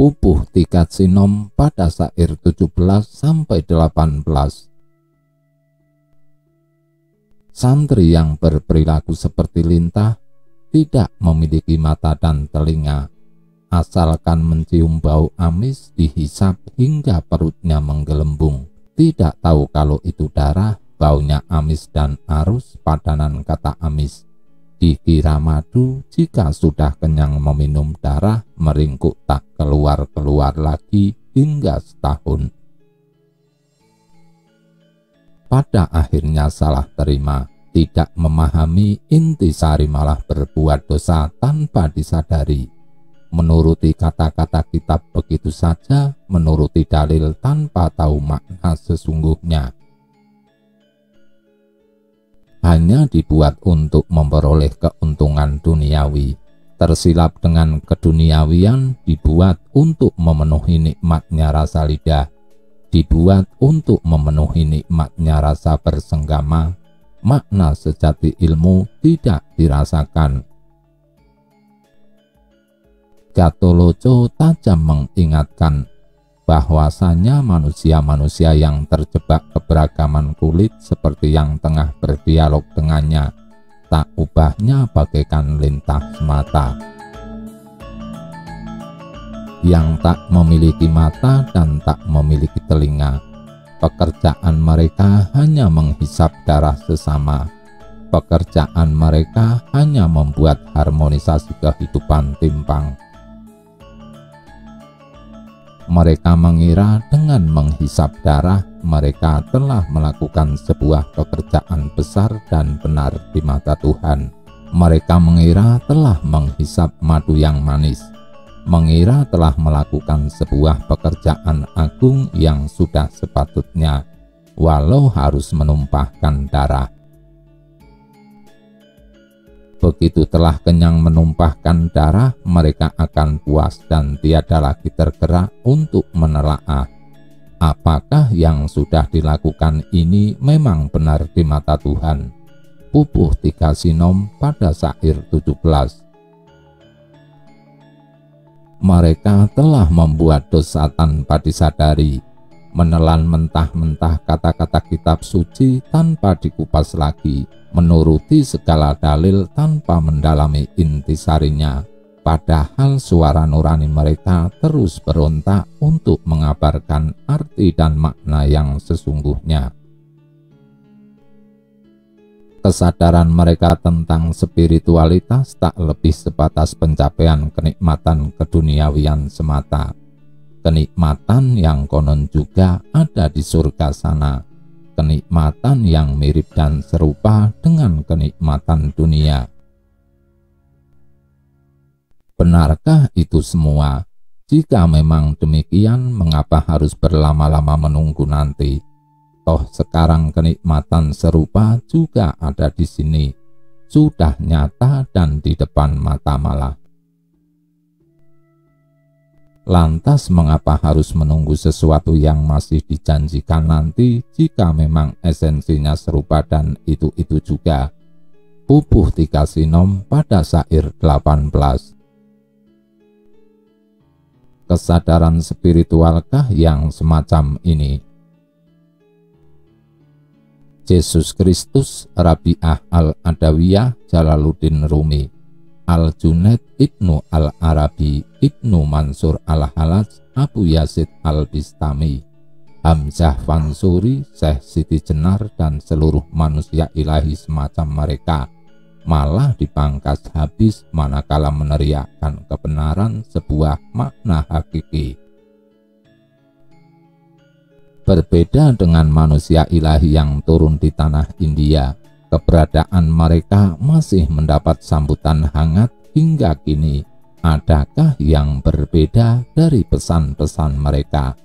Pupuh Tikat Sinom pada syair 17-18. Santri yang berperilaku seperti lintah, tidak memiliki mata dan telinga, asalkan mencium bau amis dihisap hingga perutnya menggelembung, tidak tahu kalau itu darah, baunya amis dan arus padanan kata amis. Dikira madu, jika sudah kenyang meminum darah, meringkuk tak keluar-keluar lagi hingga setahun. Pada akhirnya salah terima, tidak memahami intisari, malah berbuat dosa tanpa disadari. Menuruti kata-kata kitab begitu saja, menuruti dalil tanpa tahu makna sesungguhnya. Hanya dibuat untuk memperoleh keuntungan duniawi. Tersilap dengan keduniawian, dibuat untuk memenuhi nikmatnya rasa lidah, dibuat untuk memenuhi nikmatnya rasa bersenggama. Makna sejati ilmu tidak dirasakan. Gatoloco tajam mengingatkan bahwasanya manusia-manusia yang terjebak keberagaman kulit seperti yang tengah berdialog dengannya, tak ubahnya bagaikan lintah semata. Yang tak memiliki mata dan tak memiliki telinga, pekerjaan mereka hanya menghisap darah sesama. Pekerjaan mereka hanya membuat harmonisasi kehidupan timpang. Mereka mengira dengan menghisap darah, mereka telah melakukan sebuah pekerjaan besar dan benar di mata Tuhan. Mereka mengira telah menghisap madu yang manis, mengira telah melakukan sebuah pekerjaan agung yang sudah sepatutnya, walau harus menumpahkan darah. Begitu telah kenyang menumpahkan darah, mereka akan puas dan tiada lagi tergerak untuk menelaah apakah yang sudah dilakukan ini memang benar di mata Tuhan. Pupuh Tikat Sinom pada syair 17. Mereka telah membuat dosa tanpa disadari, menelan mentah-mentah kata-kata kitab suci tanpa dikupas lagi, menuruti segala dalil tanpa mendalami intisarinya, padahal suara nurani mereka terus berontak untuk mengabarkan arti dan makna yang sesungguhnya. Kesadaran mereka tentang spiritualitas tak lebih sebatas pencapaian kenikmatan keduniawian semata, kenikmatan yang konon juga ada di surga sana, kenikmatan yang mirip dan serupa dengan kenikmatan dunia. Benarkah itu semua? Jika memang demikian, mengapa harus berlama-lama menunggu nanti? Toh sekarang kenikmatan serupa juga ada di sini, sudah nyata dan di depan mata malah. Lantas mengapa harus menunggu sesuatu yang masih dijanjikan nanti jika memang esensinya serupa dan itu-itu juga? Pupuh Tikat Sinom pada syair 18. Kesadaran spiritualkah yang semacam ini? Yesus Kristus, Rabi'ah al-Adawiyah, Jalaluddin Rumi, Al-Junaid Ibnu Al-Arabi, Ibnu Mansur Al-Halaj, Abu Yazid Al-Bistami, Hamzah Fansuri, Syekh Siti Jenar, dan seluruh manusia ilahi semacam mereka malah dipangkas habis manakala meneriakkan kebenaran sebuah makna hakiki. Berbeda dengan manusia ilahi yang turun di tanah India, keberadaan mereka masih mendapat sambutan hangat hingga kini. Adakah yang berbeda dari pesan-pesan mereka?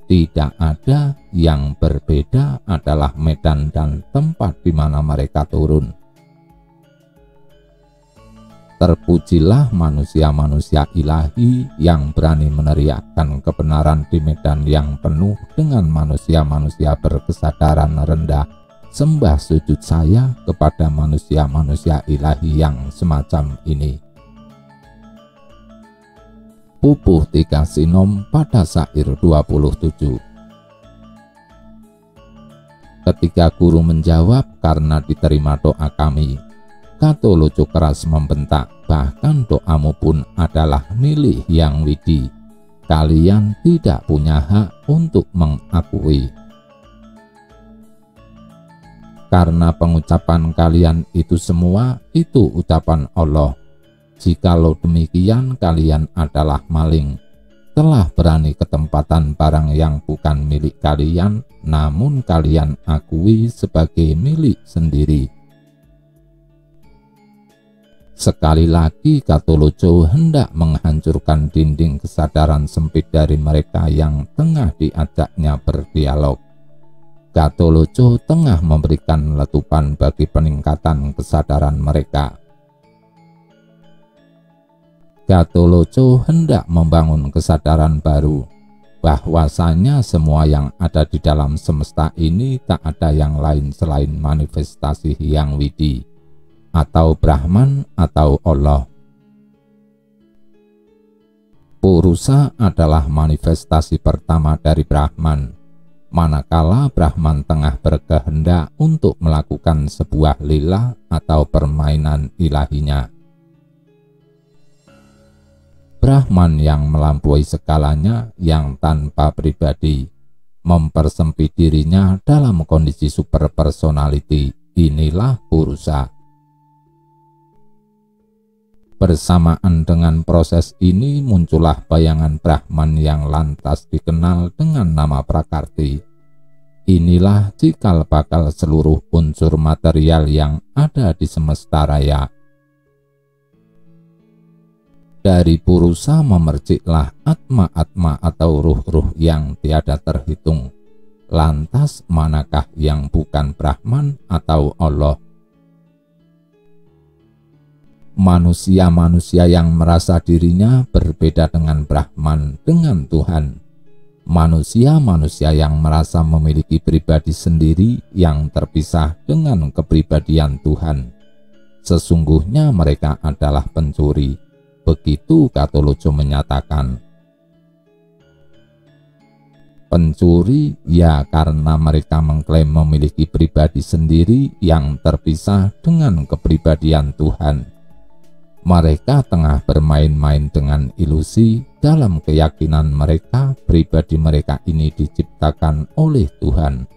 Tidak ada. Yang berbeda adalah medan dan tempat di mana mereka turun. Terpujilah manusia-manusia ilahi yang berani meneriakkan kebenaran di medan yang penuh dengan manusia-manusia berkesadaran rendah. Sembah sujud saya kepada manusia-manusia ilahi yang semacam ini. pupuh 3 sinom pada syair 27. Ketika guru menjawab karena diterima doa kami, Katoloco keras membentak, bahkan doamu pun adalah milik Hyang Widi. Kalian tidak punya hak untuk mengakui. Karena pengucapan kalian itu semua itu ucapan Allah. Jikalau demikian kalian adalah maling, telah berani ketempatan barang yang bukan milik kalian, namun kalian akui sebagai milik sendiri. Sekali lagi Katoloco hendak menghancurkan dinding kesadaran sempit dari mereka yang tengah diajaknya berdialog. Katoloco tengah memberikan letupan bagi peningkatan kesadaran mereka. Katoloco hendak membangun kesadaran baru, bahwasanya semua yang ada di dalam semesta ini tak ada yang lain selain manifestasi Hyang Widi, atau Brahman atau Allah. Purusa adalah manifestasi pertama dari Brahman, manakala Brahman tengah berkehendak untuk melakukan sebuah lila atau permainan ilahinya. Brahman yang melampaui segalanya, yang tanpa pribadi, mempersempit dirinya dalam kondisi super personality, inilah Purusa. Bersamaan dengan proses ini muncullah bayangan Brahman yang lantas dikenal dengan nama Prakarti. Inilah cikal bakal seluruh unsur material yang ada di semesta raya. Dari Purusa memerciklah atma-atma atau ruh-ruh yang tiada terhitung. Lantas manakah yang bukan Brahman atau Allah? Manusia-manusia yang merasa dirinya berbeda dengan Brahman, dengan Tuhan. Manusia-manusia yang merasa memiliki pribadi sendiri yang terpisah dengan kepribadian Tuhan. Sesungguhnya mereka adalah pencuri. Begitu Katoloco menyatakan. Pencuri ya karena mereka mengklaim memiliki pribadi sendiri yang terpisah dengan kepribadian Tuhan. Mereka tengah bermain-main dengan ilusi dalam keyakinan mereka pribadi mereka ini diciptakan oleh Tuhan.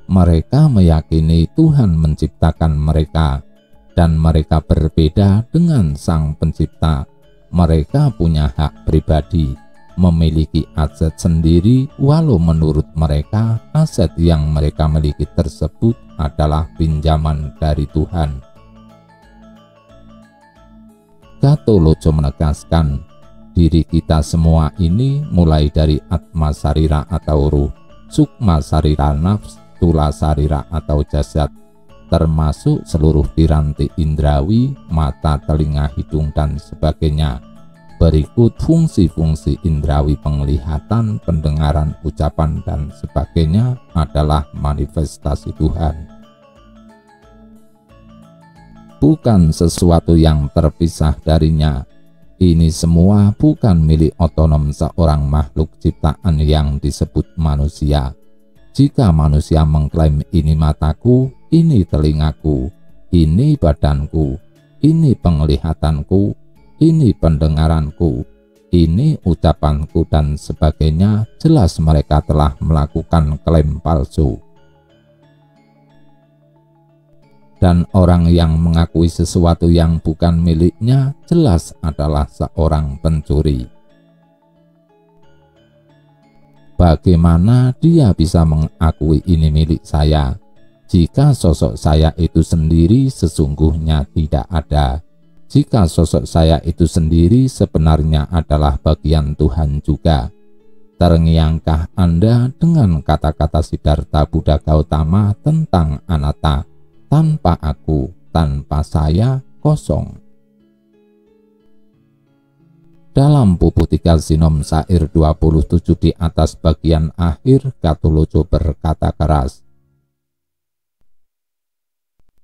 Mereka meyakini Tuhan menciptakan mereka, dan mereka berbeda dengan Sang Pencipta. Mereka punya hak pribadi, memiliki aset sendiri, walau menurut mereka aset yang mereka miliki tersebut adalah pinjaman dari Tuhan. Katoloco menegaskan, diri kita semua ini mulai dari atma sarira atau ruh, sukma sarira nafs, tula sarira atau jasad, termasuk seluruh piranti indrawi, mata, telinga, hidung, dan sebagainya. Berikut fungsi-fungsi indrawi penglihatan, pendengaran, ucapan, dan sebagainya adalah manifestasi Tuhan. Bukan sesuatu yang terpisah darinya. Ini semua bukan milik otonom seorang makhluk ciptaan yang disebut manusia. Jika manusia mengklaim ini mataku, ini telingaku, ini badanku, ini penglihatanku, ini pendengaranku, ini ucapanku, dan sebagainya, jelas mereka telah melakukan klaim palsu. Dan orang yang mengakui sesuatu yang bukan miliknya jelas adalah seorang pencuri. Bagaimana dia bisa mengakui ini milik saya, jika sosok saya itu sendiri sesungguhnya tidak ada? Jika sosok saya itu sendiri sebenarnya adalah bagian Tuhan juga. Terngiangkah Anda dengan kata-kata Siddhartha Buddha Gautama tentang anatta? Tanpa aku, tanpa saya, kosong. Dalam pupuh 3 sinom syair 27 di atas bagian akhir, Katoloco berkata keras.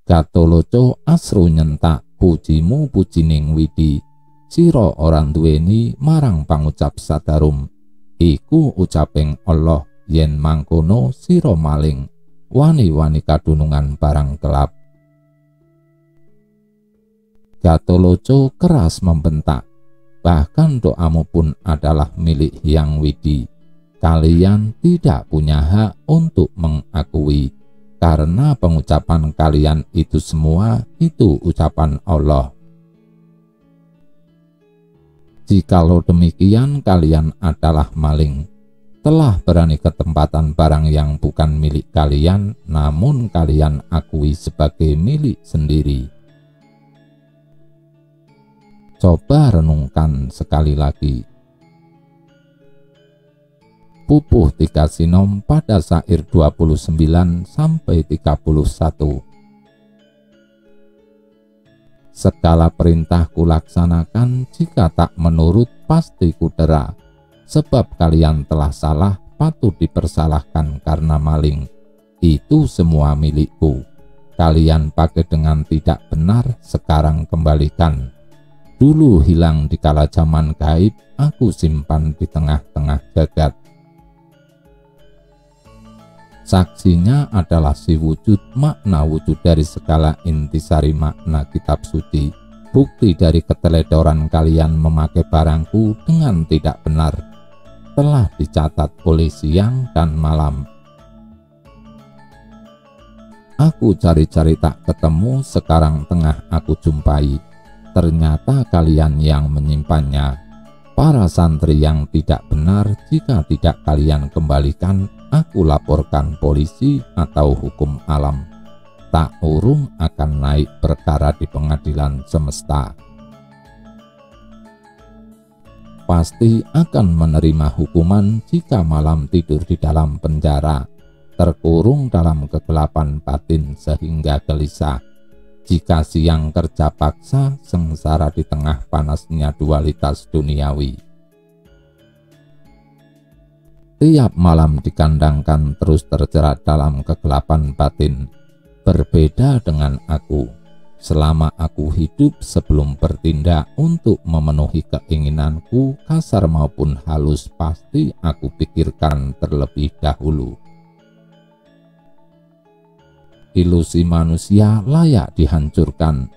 Katoloco asru nyentak, pujimu pujining Widi, sira ora duweni marang pangucap sadarum, iku ucaping Allah, yen mangkono sira maling, wani-wani kadunungan barang gelap. Gatoloco keras membentak, bahkan doamu pun adalah milik Hyang Widi. Kalian tidak punya hak untuk mengakui, karena pengucapan kalian itu semua itu ucapan Allah. Jikalau demikian kalian adalah maling, telah berani ketempatan barang yang bukan milik kalian, namun kalian akui sebagai milik sendiri. Coba renungkan sekali lagi. Pupuh 3 Sinom pada syair 29-31. Segala perintah kulaksanakan, jika tak menurut pasti kudera. Sebab kalian telah salah, patut dipersalahkan karena maling. Itu semua milikku. Kalian pakai dengan tidak benar, sekarang kembalikan. Dulu hilang di kala zaman gaib, aku simpan di tengah-tengah jagat. Saksinya adalah si wujud, makna wujud dari segala intisari makna kitab suci. Bukti dari keteledoran kalian memakai barangku dengan tidak benar telah dicatat oleh siang dan malam. Aku cari-cari tak ketemu, sekarang tengah aku jumpai. Ternyata kalian yang menyimpannya. Para santri yang tidak benar, jika tidak kalian kembalikan, aku laporkan polisi atau hukum alam. Tak urung akan naik perkara di pengadilan semesta. Pasti akan menerima hukuman jika malam tidur di dalam penjara, terkurung dalam kegelapan batin sehingga gelisah. Jika siang kerja paksa, sengsara di tengah panasnya dualitas duniawi. Tiap malam dikandangkan terus terjerat dalam kegelapan batin. Berbeda dengan aku. Selama aku hidup, sebelum bertindak untuk memenuhi keinginanku, kasar maupun halus, pasti aku pikirkan terlebih dahulu. Ilusi manusia layak dihancurkan,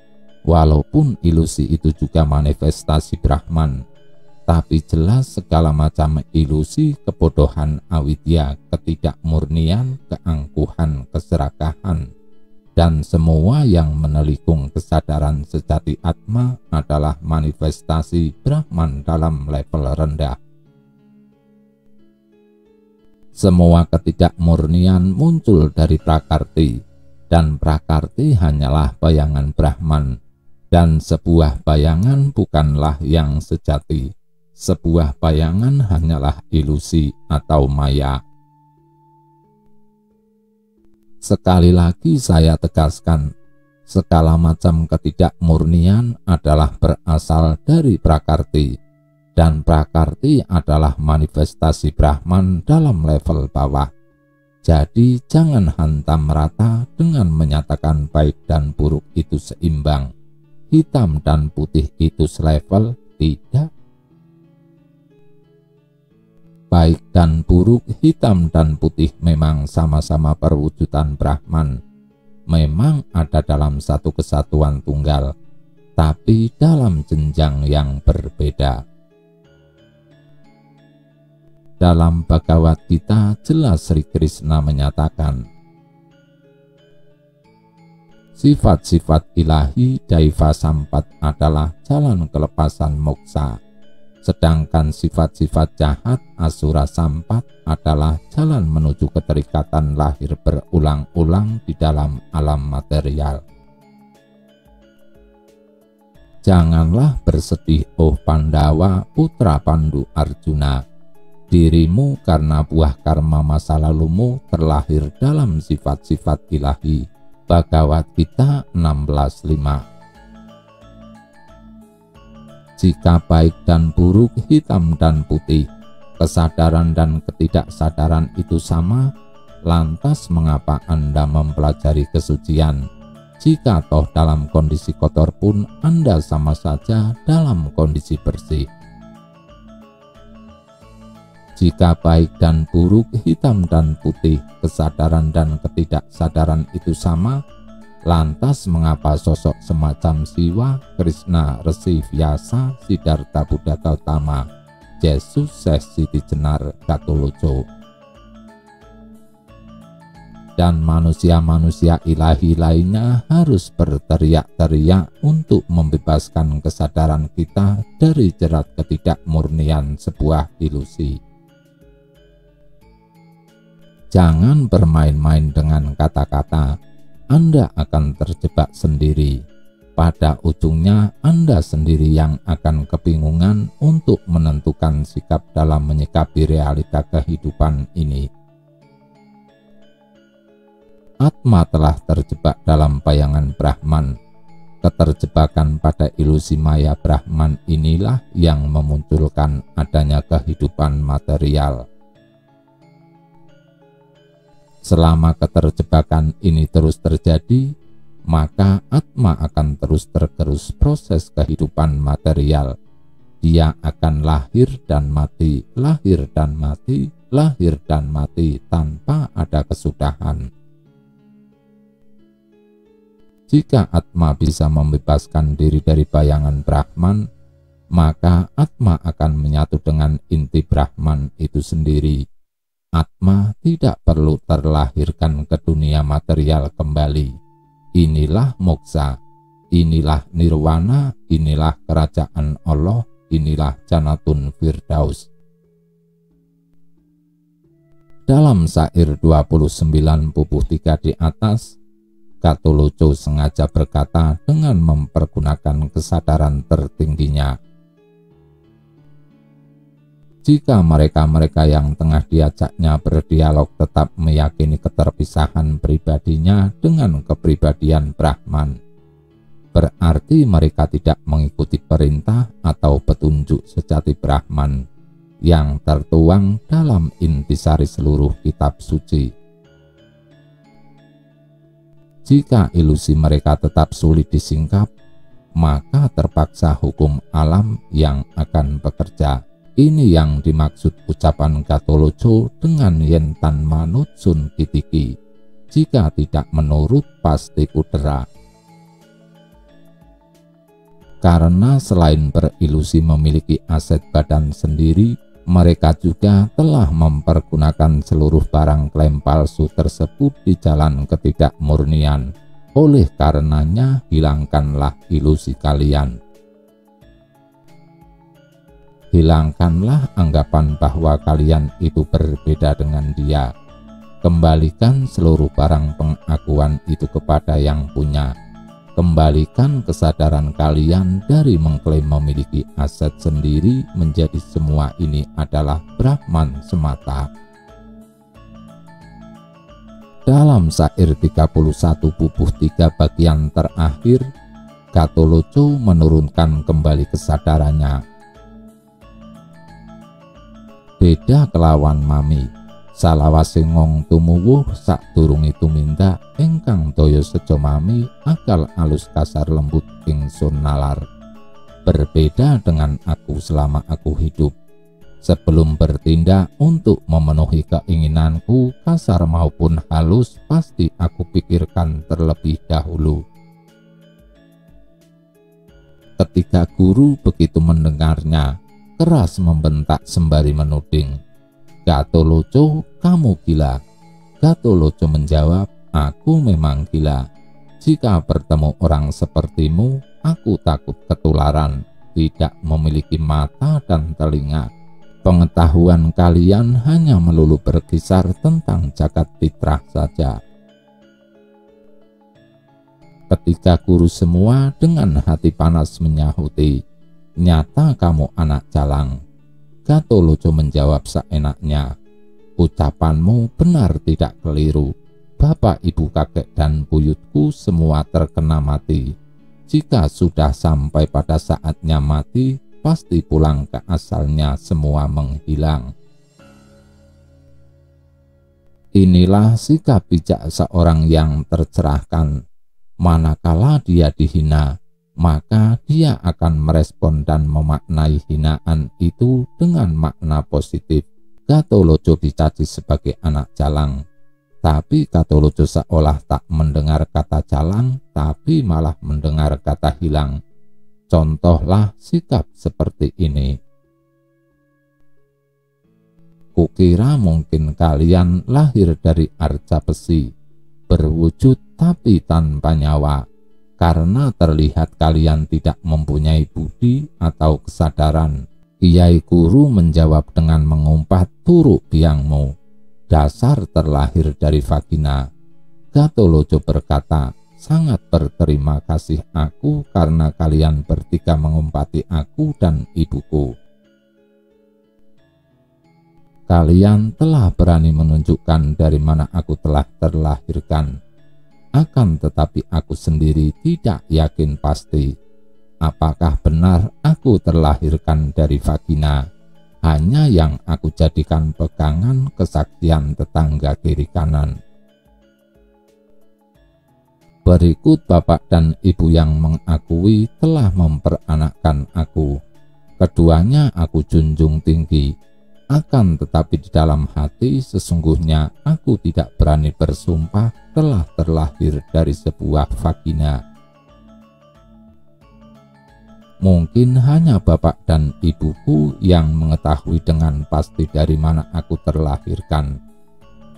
walaupun ilusi itu juga manifestasi Brahman. Tapi jelas segala macam ilusi, kebodohan awidya, ketidakmurnian, keangkuhan, keserakahan, dan semua yang menelikung kesadaran sejati Atma adalah manifestasi Brahman dalam level rendah. Semua ketidakmurnian muncul dari prakarti, dan prakarti hanyalah bayangan Brahman, dan sebuah bayangan bukanlah yang sejati. Sebuah bayangan hanyalah ilusi atau maya. Sekali lagi saya tegaskan, segala macam ketidakmurnian adalah berasal dari prakarti, dan prakarti adalah manifestasi Brahman dalam level bawah. Jadi jangan hantam rata dengan menyatakan baik dan buruk itu seimbang, hitam dan putih itu selevel, tidak. Baik dan buruk, hitam dan putih memang sama-sama perwujudan Brahman. Memang ada dalam satu kesatuan tunggal, tapi dalam jenjang yang berbeda. Dalam Bhagavad Gita jelas Sri Krishna menyatakan, sifat-sifat ilahi Daiva Sampat adalah jalan kelepasan moksa, sedangkan sifat-sifat jahat Asura Sampat adalah jalan menuju keterikatan lahir berulang-ulang di dalam alam material. Janganlah bersedih, oh Pandawa, putra Pandu Arjuna. Dirimu karena buah karma masa lalumu terlahir dalam sifat-sifat ilahi. Bhagavad Gita 16.5. Jika baik dan buruk, hitam dan putih, kesadaran dan ketidaksadaran itu sama, lantas mengapa Anda mempelajari kesucian? Jika toh dalam kondisi kotor pun Anda sama saja dalam kondisi bersih. Jika baik dan buruk, hitam dan putih, kesadaran dan ketidaksadaran itu sama, lantas mengapa sosok semacam Siwa, Krishna, Resi Vyasa, Siddhartha Buddha Gautama, Yesus, Siti Jenar, Gatot dan manusia-manusia ilahi lainnya harus berteriak-teriak untuk membebaskan kesadaran kita dari jerat ketidakmurnian sebuah ilusi. Jangan bermain-main dengan kata-kata, Anda akan terjebak sendiri. Pada ujungnya Anda sendiri yang akan kebingungan untuk menentukan sikap dalam menyikapi realita kehidupan ini. Atma telah terjebak dalam bayangan Brahman. Keterjebakan pada ilusi maya Brahman inilah yang memunculkan adanya kehidupan material. Selama keterjebakan ini terus terjadi, maka Atma akan terus tergerus proses kehidupan material. Dia akan lahir dan mati, lahir dan mati, lahir dan mati tanpa ada kesudahan. Jika Atma bisa membebaskan diri dari bayangan Brahman, maka Atma akan menyatu dengan inti Brahman itu sendiri. Atma tidak perlu terlahirkan ke dunia material kembali. Inilah moksa, inilah nirwana, inilah kerajaan Allah, inilah Jannatun Firdaus. Dalam syair 29/3 di atas, Gatot sengaja berkata dengan mempergunakan kesadaran tertingginya. Jika mereka-mereka yang tengah diajaknya berdialog tetap meyakini keterpisahan pribadinya dengan kepribadian Brahman, berarti mereka tidak mengikuti perintah atau petunjuk sejati Brahman yang tertuang dalam intisari seluruh kitab suci. Jika ilusi mereka tetap sulit disingkap, maka terpaksa hukum alam yang akan bekerja. Ini yang dimaksud ucapan Gatot dengan yentan manut sun kitiki. Jika tidak menurut pasti kudera. Karena selain berilusi memiliki aset badan sendiri, mereka juga telah mempergunakan seluruh barang klaim palsu tersebut di jalan ketidakmurnian. Oleh karenanya, hilangkanlah ilusi kalian. Hilangkanlah anggapan bahwa kalian itu berbeda dengan dia. Kembalikan seluruh barang pengakuan itu kepada yang punya. Kembalikan kesadaran kalian dari mengklaim memiliki aset sendiri menjadi semua ini adalah Brahman semata. Dalam syair 31/3 bagian terakhir, Gatot menurunkan kembali kesadarannya. Beda kelawan mami, salawase ngong tumuwuh sadurunge tumindak ingkang daya sejo mami akal alus kasar lembut ingsun nalar. Berbeda dengan aku selama aku hidup. Sebelum bertindak untuk memenuhi keinginanku kasar maupun halus, pasti aku pikirkan terlebih dahulu. Ketika guru begitu mendengarnya, keras membentak sembari menuding, "Gatot, kamu gila." Gatot menjawab, "Aku memang gila. Jika bertemu orang sepertimu, aku takut ketularan, tidak memiliki mata dan telinga. Pengetahuan kalian hanya melulu berkisar tentang jagat fitrah saja." Ketika guru semua dengan hati panas menyahuti, "Nyata kamu anak jalang." Gatot menjawab seenaknya, "Ucapanmu benar tidak keliru. Bapak, ibu, kakek, dan buyutku semua terkena mati. Jika sudah sampai pada saatnya mati, pasti pulang ke asalnya semua menghilang." Inilah sikap bijak seorang yang tercerahkan. Manakala dia dihina, maka dia akan merespon dan memaknai hinaan itu dengan makna positif. Gatolojo dicaci sebagai anak jalang, tapi Gatolojo seolah tak mendengar kata jalang, tapi malah mendengar kata hilang. Contohlah sikap seperti ini. Kukira mungkin kalian lahir dari arca besi, berwujud tapi tanpa nyawa, karena terlihat kalian tidak mempunyai budi atau kesadaran. Kiai Guru menjawab dengan mengumpat turuk biangmu, dasar terlahir dari vagina. Gatolojo berkata, sangat berterima kasih aku karena kalian bertiga mengumpati aku dan ibuku. Kalian telah berani menunjukkan dari mana aku telah terlahirkan. Akan tetapi aku sendiri tidak yakin pasti. Apakah benar aku terlahirkan dari vagina? Hanya yang aku jadikan pegangan kesaksian tetangga kiri kanan. Berikut bapak dan ibu yang mengakui telah memperanakkan aku. Keduanya aku junjung tinggi. Akan tetapi di dalam hati sesungguhnya aku tidak berani bersumpah telah terlahir dari sebuah vagina. Mungkin hanya bapak dan ibuku yang mengetahui dengan pasti dari mana aku terlahirkan.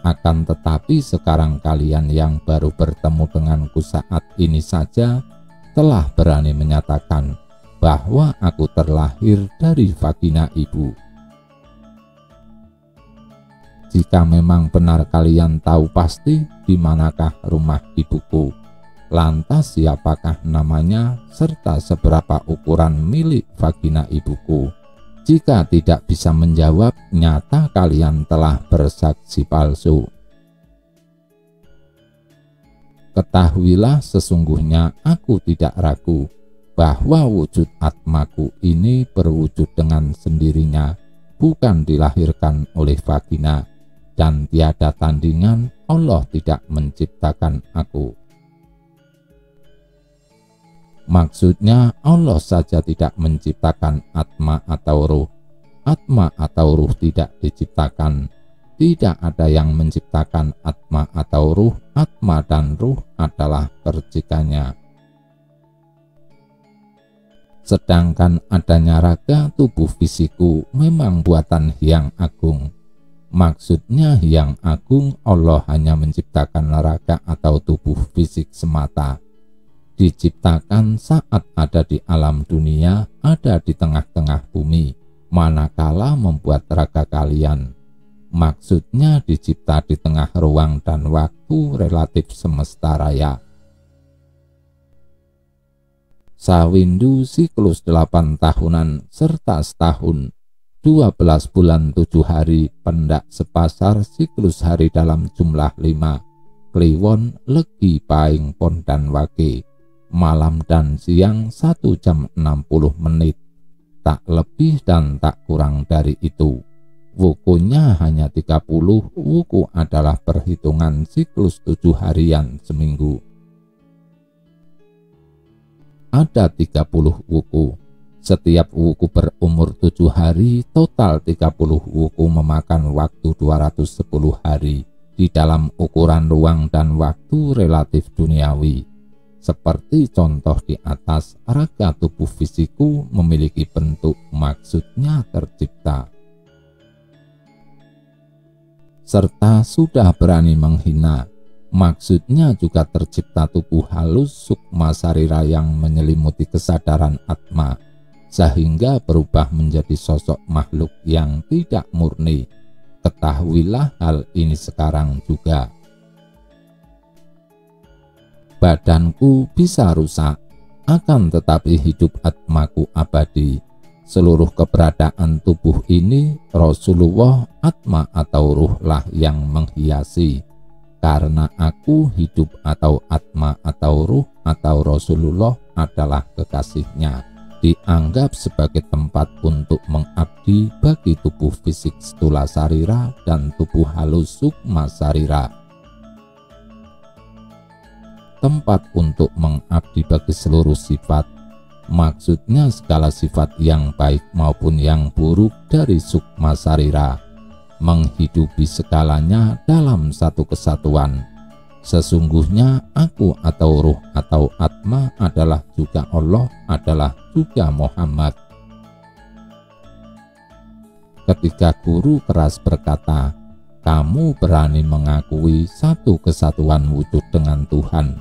Akan tetapi sekarang kalian yang baru bertemu denganku saat ini saja telah berani menyatakan bahwa aku terlahir dari vagina ibu. Jika memang benar kalian tahu pasti di manakah rumah ibuku, lantas siapakah namanya serta seberapa ukuran milik vagina ibuku? Jika tidak bisa menjawab, nyata kalian telah bersaksi palsu. Ketahuilah sesungguhnya aku tidak ragu bahwa wujud atmaku ini berwujud dengan sendirinya, bukan dilahirkan oleh vagina. Dan tiada tandingan Allah tidak menciptakan aku. Maksudnya Allah saja tidak menciptakan atma atau ruh. Atma atau ruh tidak diciptakan. Tidak ada yang menciptakan atma atau ruh. Atma dan ruh adalah percikannya. Sedangkan adanya raga tubuh fisiku memang buatan Hyang Agung. Maksudnya Hyang Agung Allah hanya menciptakan raga atau tubuh fisik semata. Diciptakan saat ada di alam dunia, ada di tengah-tengah bumi, manakala membuat raga kalian. Maksudnya dicipta di tengah ruang dan waktu relatif semesta raya. Sawindu siklus 8 tahunan serta setahun, 12 bulan 7 hari, pendak sepasar siklus hari dalam jumlah 5, kliwon, legi, paing, pon dan wage, malam dan siang 1 jam 60 menit, tak lebih dan tak kurang dari itu. Wukunya hanya 30, wuku adalah perhitungan siklus 7 harian seminggu. Ada 30 wuku. Setiap wuku berumur 7 hari, total 30 wuku memakan waktu 210 hari di dalam ukuran ruang dan waktu relatif duniawi. Seperti contoh di atas, raga tubuh fisiku memiliki bentuk, maksudnya tercipta. Serta sudah berani menghina, maksudnya juga tercipta tubuh halus sukma sarira yang menyelimuti kesadaran atma, sehingga berubah menjadi sosok makhluk yang tidak murni. Ketahuilah hal ini sekarang juga. Badanku bisa rusak, akan tetapi hidup atmaku abadi. Seluruh keberadaan tubuh ini Rasulullah, atma atau ruhlah yang menghiasi. Karena aku hidup atau atma atau ruh atau Rasulullah adalah kekasihnya, dianggap sebagai tempat untuk mengabdi bagi tubuh fisik stula sarira dan tubuh halus sukma sarira. tempat untuk mengabdi bagi seluruh sifat. Maksudnya segala sifat yang baik maupun yang buruk dari sukma sarira, menghidupi segalanya dalam satu kesatuan. Sesungguhnya aku atau ruh atau atma adalah juga Allah, adalah juga Muhammad. Ketika guru keras berkata, kamu berani mengakui satu kesatuan wujud dengan Tuhan,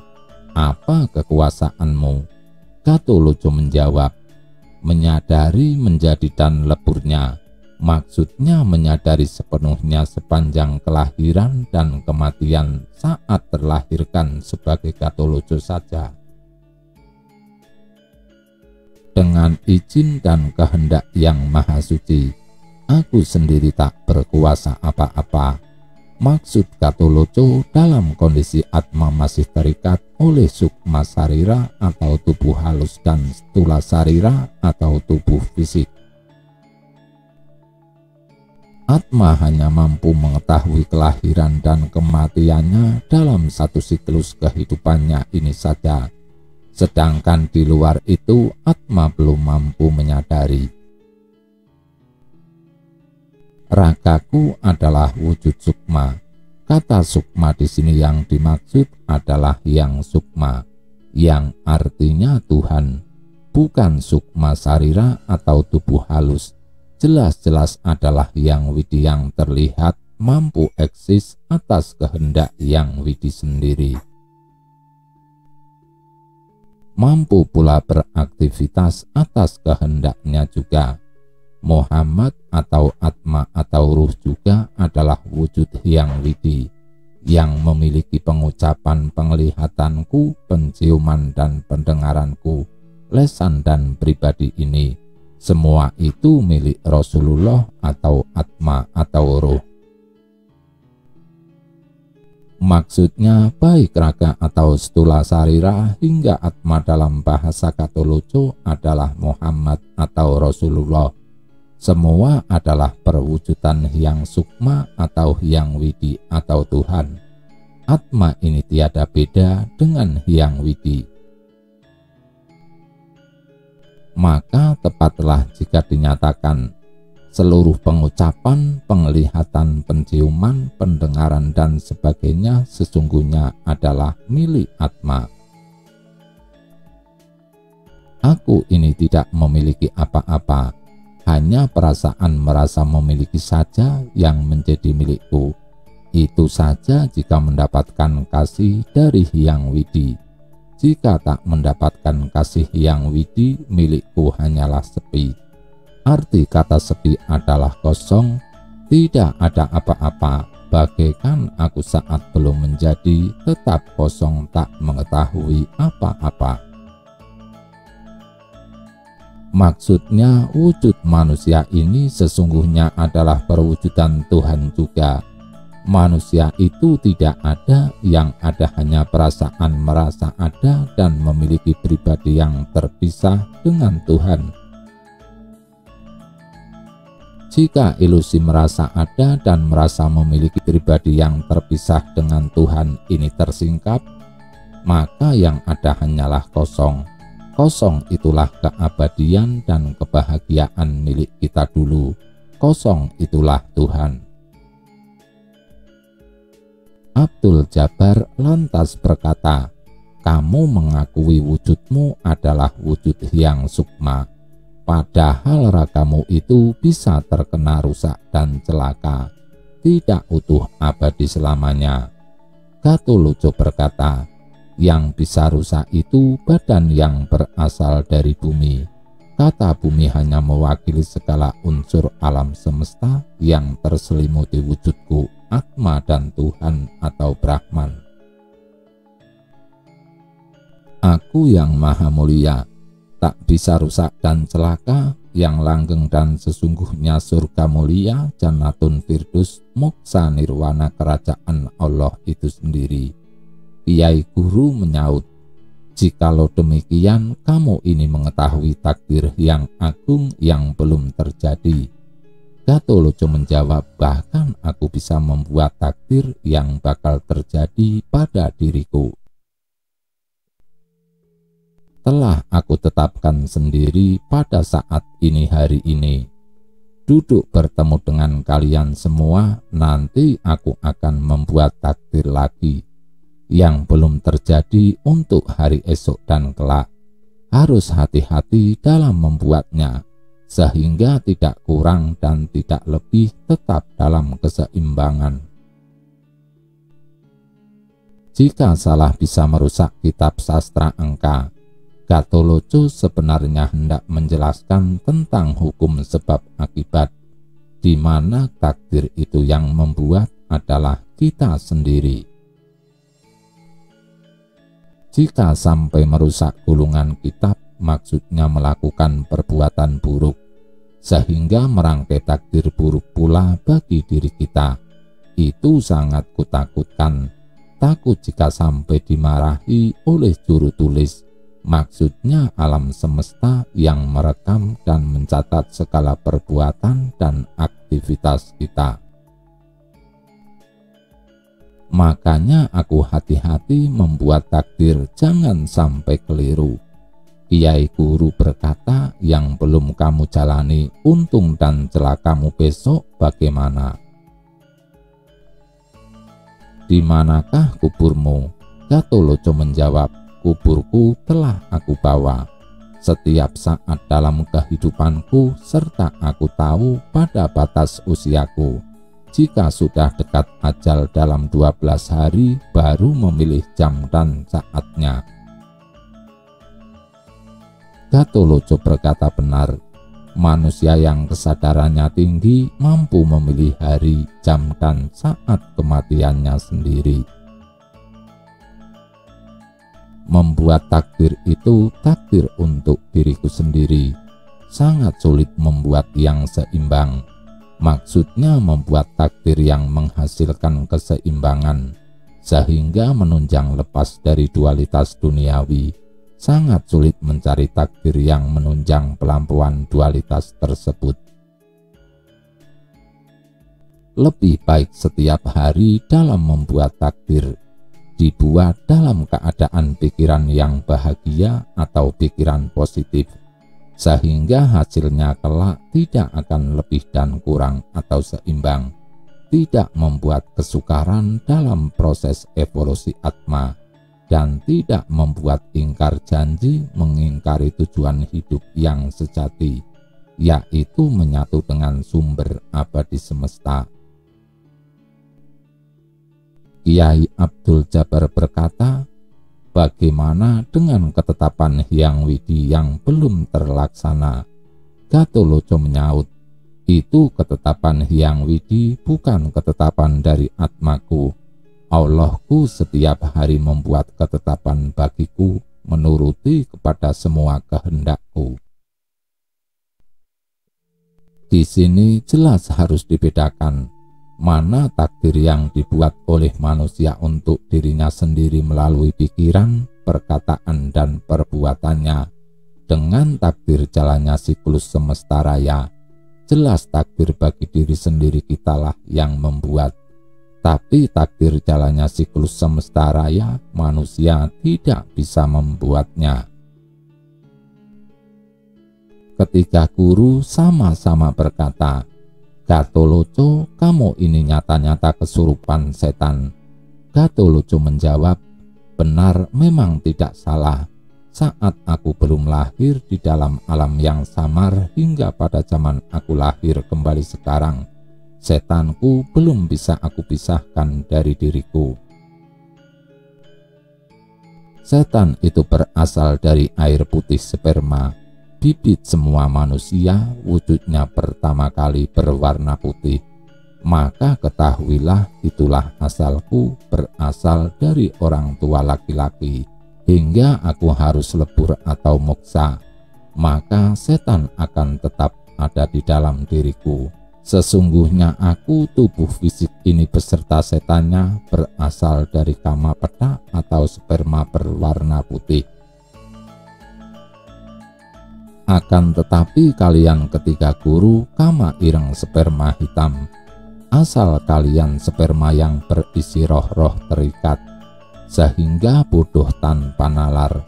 apa kekuasaanmu? Gatholoco menjawab, menyadari menjadi dan leburnya, maksudnya menyadari sepenuhnya sepanjang kelahiran dan kematian saat terlahirkan sebagai Gatholoco saja. Dengan izin dan kehendak yang maha suci, aku sendiri tak berkuasa apa-apa. Maksud Gatholoco dalam kondisi atma masih terikat oleh sukma sarira atau tubuh halus dan stula sarira atau tubuh fisik. Atma hanya mampu mengetahui kelahiran dan kematiannya dalam satu siklus kehidupannya ini saja. Sedangkan di luar itu atma belum mampu menyadari. Ragaku adalah wujud sukma. Kata sukma di sini yang dimaksud adalah yang sukma, yang artinya Tuhan, bukan sukma sarira atau tubuh halus. Jelas-jelas adalah yang widi yang terlihat mampu eksis atas kehendak yang widi sendiri. Mampu pula beraktivitas atas kehendaknya juga. Muhammad atau atma atau ruh juga adalah wujud yang widi, yang memiliki pengucapan penglihatanku, penciuman dan pendengaranku, lesan dan pribadi ini. Semua itu milik Rasulullah atau atma atau ruh. Maksudnya baik raga atau stula sarira hingga atma dalam bahasa Gatholoco adalah Muhammad atau Rasulullah. Semua adalah perwujudan yang sukma atau yang widi atau Tuhan. Atma ini tiada beda dengan yang widi. Maka tepatlah jika dinyatakan seluruh pengucapan, penglihatan, penciuman, pendengaran dan sebagainya sesungguhnya adalah milik atma. Aku ini tidak memiliki apa-apa. Hanya perasaan merasa memiliki saja yang menjadi milikku. Itu saja jika mendapatkan kasih dari Hyang Widi. Jika tak mendapatkan kasih Hyang Widi, milikku hanyalah sepi. Arti kata sepi adalah kosong, tidak ada apa-apa, bagaikan aku saat belum menjadi, tetap kosong tak mengetahui apa-apa. Maksudnya wujud manusia ini sesungguhnya adalah perwujudan Tuhan juga. Manusia itu tidak ada, yang ada hanya perasaan merasa ada dan memiliki pribadi yang terpisah dengan Tuhan. Jika ilusi merasa ada dan merasa memiliki pribadi yang terpisah dengan Tuhan ini tersingkap, maka yang ada hanyalah kosong. Kosong itulah keabadian dan kebahagiaan milik kita dulu. Kosong itulah Tuhan. Abdul Jabbar lantas berkata, kamu mengakui wujudmu adalah wujud yang sukma, padahal ragamu itu bisa terkena rusak dan celaka, tidak utuh abadi selamanya. Gatholoco berkata, yang bisa rusak itu badan yang berasal dari bumi. Kata bumi hanya mewakili segala unsur alam semesta yang terselimuti wujudku, Atma dan Tuhan atau Brahman. Aku yang maha mulia, tak bisa rusak dan celaka, yang langgeng dan sesungguhnya surga mulia, Jannatun Firdus, moksa nirwana kerajaan Allah itu sendiri. Kiai Guru menyaut, jikalau demikian kamu ini mengetahui takdir yang agung yang belum terjadi. Gatholoco menjawab, bahkan aku bisa membuat takdir yang bakal terjadi pada diriku. telah aku tetapkan sendiri pada saat ini hari ini. Duduk bertemu dengan kalian semua, nanti aku akan membuat takdir lagi yang belum terjadi untuk hari esok dan kelak. Harus hati-hati dalam membuatnya, sehingga tidak kurang dan tidak lebih, tetap dalam keseimbangan. Jika salah bisa merusak kitab sastra angka, Gatholoco sebenarnya hendak menjelaskan tentang hukum sebab akibat, di mana takdir itu yang membuat adalah kita sendiri. Jika sampai merusak gulungan kitab, maksudnya melakukan perbuatan buruk, sehingga merangkai takdir buruk pula bagi diri kita. Itu sangat kutakutkan. Takut jika sampai dimarahi oleh juru tulis, maksudnya alam semesta yang merekam dan mencatat segala perbuatan dan aktivitas kita. Makanya aku hati-hati membuat takdir, jangan sampai keliru. Kiai Guru berkata, yang belum kamu jalani, untung dan celakamu besok bagaimana? Di manakah kuburmu? Gatholoco menjawab, kuburku telah aku bawa. Setiap saat dalam kehidupanku, serta aku tahu pada batas usiaku. Jika sudah dekat ajal dalam 12 hari, baru memilih jam dan saatnya. Gatholoco berkata benar, manusia yang kesadarannya tinggi mampu memilih hari, jam, dan saat kematiannya sendiri. Membuat takdir itu takdir untuk diriku sendiri. Sangat sulit membuat yang seimbang. Maksudnya membuat takdir yang menghasilkan keseimbangan, sehingga menunjang lepas dari dualitas duniawi. Sangat sulit mencari takdir yang menunjang pelampian dualitas tersebut. Lebih baik setiap hari dalam membuat takdir dibuat dalam keadaan pikiran yang bahagia atau pikiran positif, sehingga hasilnya kelak tidak akan lebih dan kurang atau seimbang, tidak membuat kesukaran dalam proses evolusi atma, dan tidak membuat ingkar janji mengingkari tujuan hidup yang sejati, yaitu menyatu dengan sumber abadi semesta. Kiai Abdul Jabar berkata, bagaimana dengan ketetapan Hyang Widi yang belum terlaksana? Gatholoco menyaut, itu ketetapan Hyang Widi, bukan ketetapan dari atmaku. Allahku setiap hari membuat ketetapan bagiku, menuruti kepada semua kehendakku. Di sini jelas harus dibedakan mana takdir yang dibuat oleh manusia untuk dirinya sendiri melalui pikiran, perkataan, dan perbuatannya, dengan takdir jalannya siklus semesta raya. Jelas takdir bagi diri sendiri kitalah yang membuat, tapi takdir jalannya siklus semesta raya, manusia tidak bisa membuatnya. Ketiga guru sama-sama berkata, Gatholoco, kamu ini nyata-nyata kesurupan setan. Gatholoco menjawab, benar, memang tidak salah. Saat aku belum lahir di dalam alam yang samar hingga pada zaman aku lahir kembali sekarang, setanku belum bisa aku pisahkan dari diriku. Setan itu berasal dari air putih sperma. Bibit semua manusia wujudnya pertama kali berwarna putih. Maka ketahuilah itulah asalku, berasal dari orang tua laki-laki, hingga aku harus lebur atau moksa. Maka setan akan tetap ada di dalam diriku. Sesungguhnya aku, tubuh fisik ini beserta setannya, berasal dari kama peta atau sperma berwarna putih. Akan tetapi kalian ketiga guru kama ireng sperma hitam, asal kalian sperma yang berisi roh-roh terikat, sehingga bodoh tanpa nalar.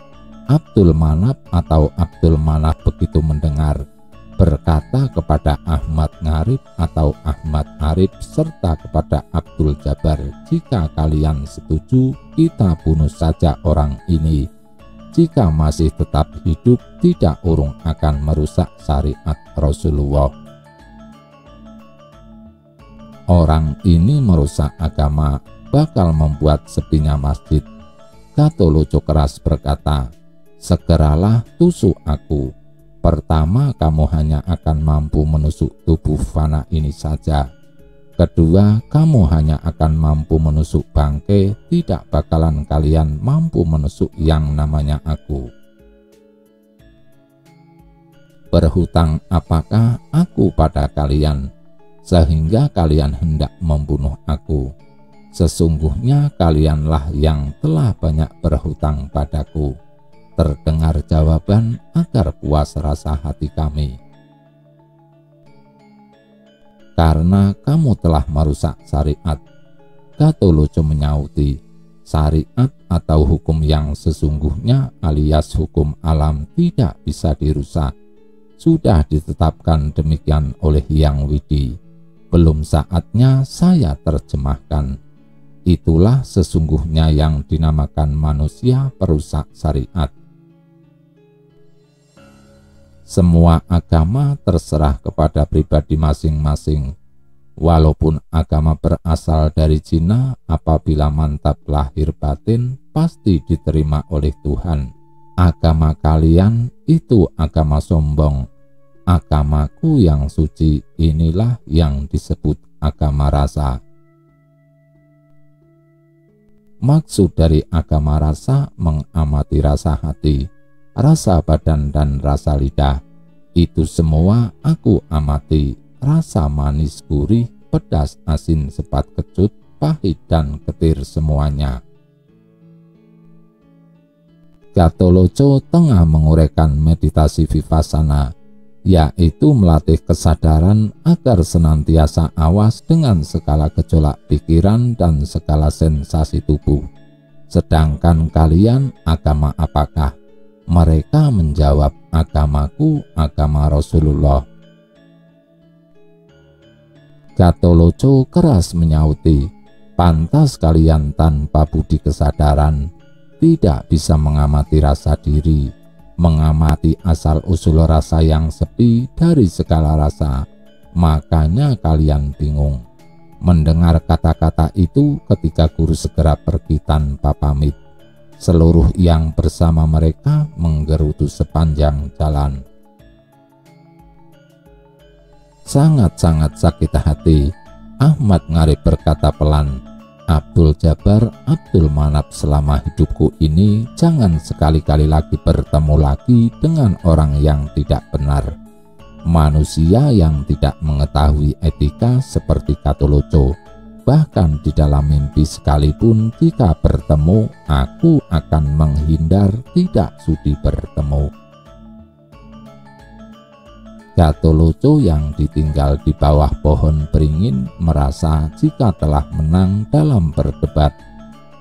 Abdul Manaf atau Abdul Manaf begitu mendengar, berkata kepada Ahmad Ngarib atau Ahmad Arif serta kepada Abdul Jabar, jika kalian setuju, kita bunuh saja orang ini. Jika masih tetap hidup, tidak urung akan merusak syariat Rasulullah. Orang ini merusak agama, bakal membuat sepinya masjid. Gatoloco keras berkata, segeralah tusuk aku. Pertama, kamu hanya akan mampu menusuk tubuh fana ini saja. Kedua, kamu hanya akan mampu menusuk bangkai, tidak bakalan kalian mampu menusuk yang namanya aku. Berhutang apakah aku pada kalian, sehingga kalian hendak membunuh aku? Sesungguhnya kalianlah yang telah banyak berhutang padaku. Terdengar jawaban agar puas rasa hati kami. Karena kamu telah merusak syariat. Gatoloco menyauti, syariat atau hukum yang sesungguhnya alias hukum alam tidak bisa dirusak. Sudah ditetapkan demikian oleh Yang Widi. Belum saatnya saya terjemahkan. Itulah sesungguhnya yang dinamakan manusia perusak syariat. Semua agama terserah kepada pribadi masing-masing. Walaupun agama berasal dari Cina, apabila mantap lahir batin, pasti diterima oleh Tuhan. Agama kalian itu agama sombong. Agamaku yang suci, inilah yang disebut agama rasa. Maksud dari agama rasa mengamati rasa hati, rasa badan dan rasa lidah. Itu semua aku amati, rasa manis, gurih, pedas, asin, sepat, kecut, pahit dan getir semuanya. Gatoloco tengah menguraikan meditasi vipassana, yaitu melatih kesadaran agar senantiasa awas dengan segala gejolak pikiran dan segala sensasi tubuh. Sedangkan kalian agama apakah? Mereka menjawab, agamaku agama Rasulullah. Gatoloco keras menyauti, pantas kalian tanpa budi kesadaran, tidak bisa mengamati rasa diri, mengamati asal-usul rasa yang sepi dari segala rasa. Makanya kalian bingung. Mendengar kata-kata itu ketika guru segera pergi tanpa pamit. Seluruh yang bersama mereka menggerutu sepanjang jalan. Sangat-sangat sakit hati, Ahmad Ngarib berkata pelan, Abdul Jabar, Abdul Manaf, selama hidupku ini jangan sekali-kali lagi bertemu lagi dengan orang yang tidak benar. Manusia yang tidak mengetahui etika seperti Gatoloco. Bahkan di dalam mimpi sekalipun jika bertemu, aku akan menghindar, tidak sudi bertemu. Gatoloco yang ditinggal di bawah pohon beringin merasa jika telah menang dalam berdebat.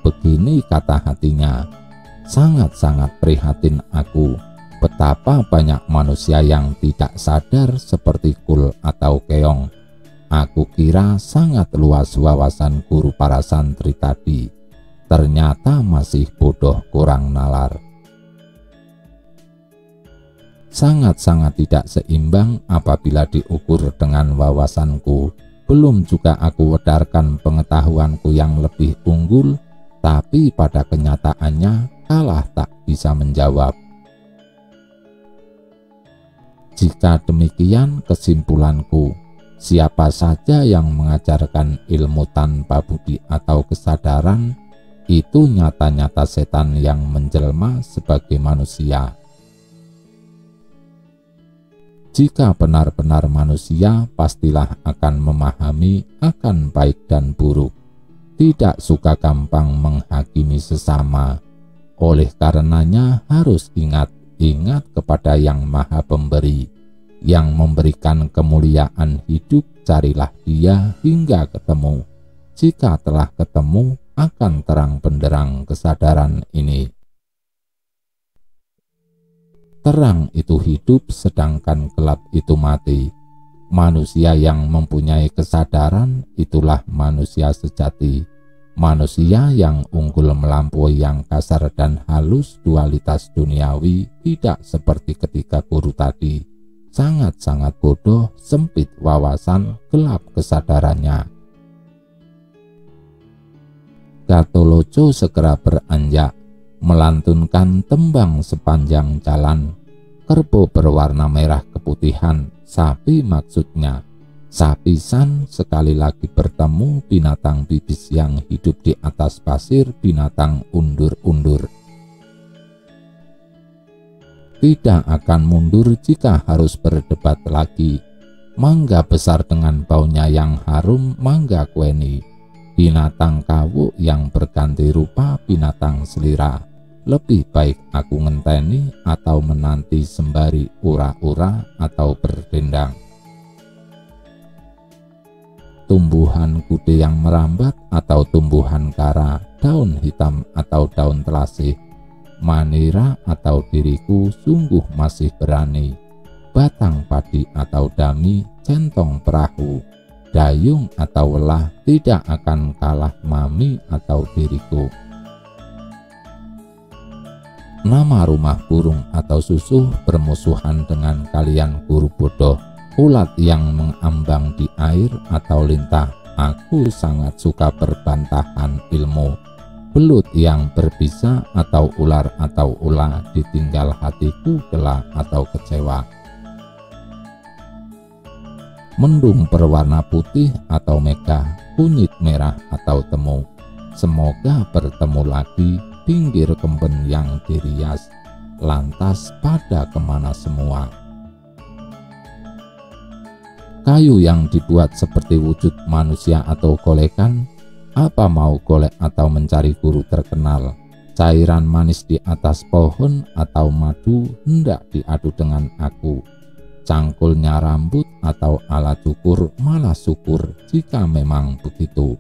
Begini kata hatinya, sangat-sangat prihatin aku, betapa banyak manusia yang tidak sadar seperti Kul atau Keong. Aku kira sangat luas wawasan guru para santri tadi, ternyata masih bodoh kurang nalar. Sangat-sangat tidak seimbang apabila diukur dengan wawasanku. Belum juga aku wedarkan pengetahuanku yang lebih unggul, tapi pada kenyataannya kalah tak bisa menjawab. Jika demikian kesimpulanku, siapa saja yang mengajarkan ilmu tanpa budi atau kesadaran, itu nyata-nyata setan yang menjelma sebagai manusia. Jika benar-benar manusia, pastilah akan memahami akan baik dan buruk, tidak suka gampang menghakimi sesama. Oleh karenanya harus ingat kepada Yang Maha Pemberi, yang memberikan kemuliaan hidup. Carilah Dia hingga ketemu. Jika telah ketemu, akan terang benderang kesadaran ini. Terang itu hidup sedangkan gelap itu mati. Manusia yang mempunyai kesadaran itulah manusia sejati. Manusia yang unggul melampaui yang kasar dan halus dualitas duniawi, tidak seperti ketika guru tadi. Sangat-sangat bodoh, sempit wawasan, gelap kesadarannya. Gatholoco segera beranjak, melantunkan tembang sepanjang jalan. Kerbau berwarna merah keputihan, sapi maksudnya. Sapisan sekali lagi bertemu binatang bibis yang hidup di atas pasir, binatang undur-undur. Tidak akan mundur jika harus berdebat lagi. Mangga besar dengan baunya yang harum, mangga kueni. Binatang kawuk yang berganti rupa, binatang selira. Lebih baik aku ngenteni atau menanti sembari ura-ura atau berdendang. Tumbuhan kude yang merambat atau tumbuhan kara, daun hitam atau daun telasih, manira atau diriku sungguh masih berani. Batang padi atau dami, centong perahu, dayung atau welah tidak akan kalah mami atau diriku. Nama rumah burung atau susuh bermusuhan dengan kalian guru bodoh. Ulat yang mengambang di air atau lintah, aku sangat suka perbantahan ilmu. Belut yang berbisa atau ular atau ulah, ditinggal hatiku gelap atau kecewa. Mendung berwarna putih atau megah, kunyit merah atau temu. Semoga bertemu lagi, pinggir kemben yang dirias, lantas pada kemana semua. Kayu yang dibuat seperti wujud manusia atau golekan, apa mau golek atau mencari guru terkenal. Cairan manis di atas pohon atau madu hendak diadu dengan aku. Cangkulnya rambut atau alat cukur, malah syukur jika memang begitu.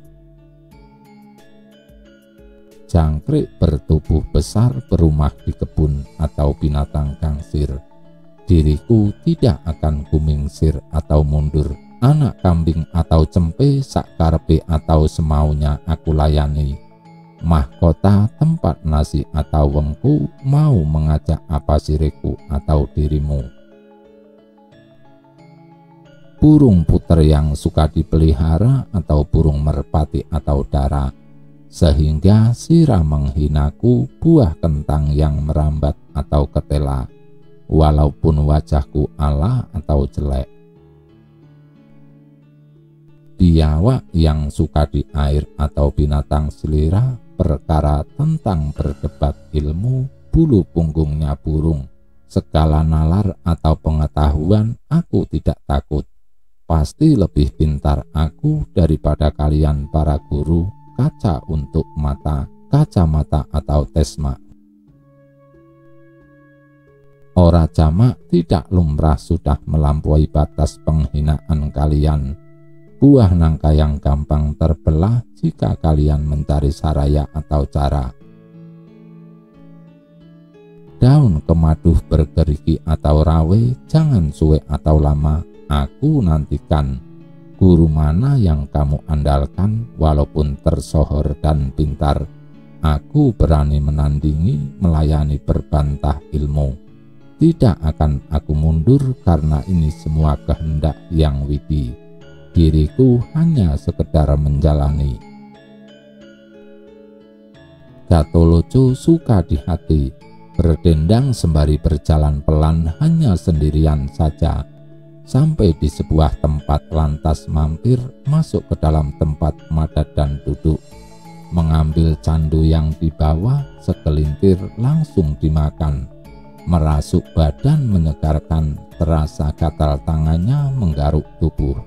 Jangkrik bertubuh besar berumah di kebun atau binatang gangsir. Diriku tidak akan kumingsir atau mundur. Anak kambing atau cempe, sakkarepe atau semaunya aku layani. Mahkota, tempat nasi atau wengku, mau mengajak apa siriku atau dirimu. Burung puter yang suka dipelihara atau burung merpati atau dara, sehingga sirah menghinaku, buah kentang yang merambat atau ketela, walaupun wajahku ala atau jelek. Biawak yang suka di air atau binatang selira, perkara tentang berdebat ilmu, bulu punggungnya burung, segala nalar atau pengetahuan aku tidak takut. Pasti lebih pintar aku daripada kalian para guru. Kaca untuk mata, kacamata atau tesma. Ora jamak tidak lumrah sudah melampaui batas penghinaan kalian. Buah nangka yang gampang terbelah jika kalian mencari saraya atau cara. Daun kemaduh bergerigi atau rawe, jangan suwe atau lama, aku nantikan. Guru mana yang kamu andalkan, walaupun tersohor dan pintar, aku berani menandingi, melayani berbantah ilmu. Tidak akan aku mundur karena ini semua kehendak yang widi. Diriku hanya sekedar menjalani. Gatholoco suka di hati, berdendang sembari berjalan pelan hanya sendirian saja. Sampai di sebuah tempat lantas mampir, masuk ke dalam tempat madat dan duduk. Mengambil candu yang dibawa, segelintir langsung dimakan. Merasuk badan menyegarkan, terasa gatal tangannya menggaruk tubuh.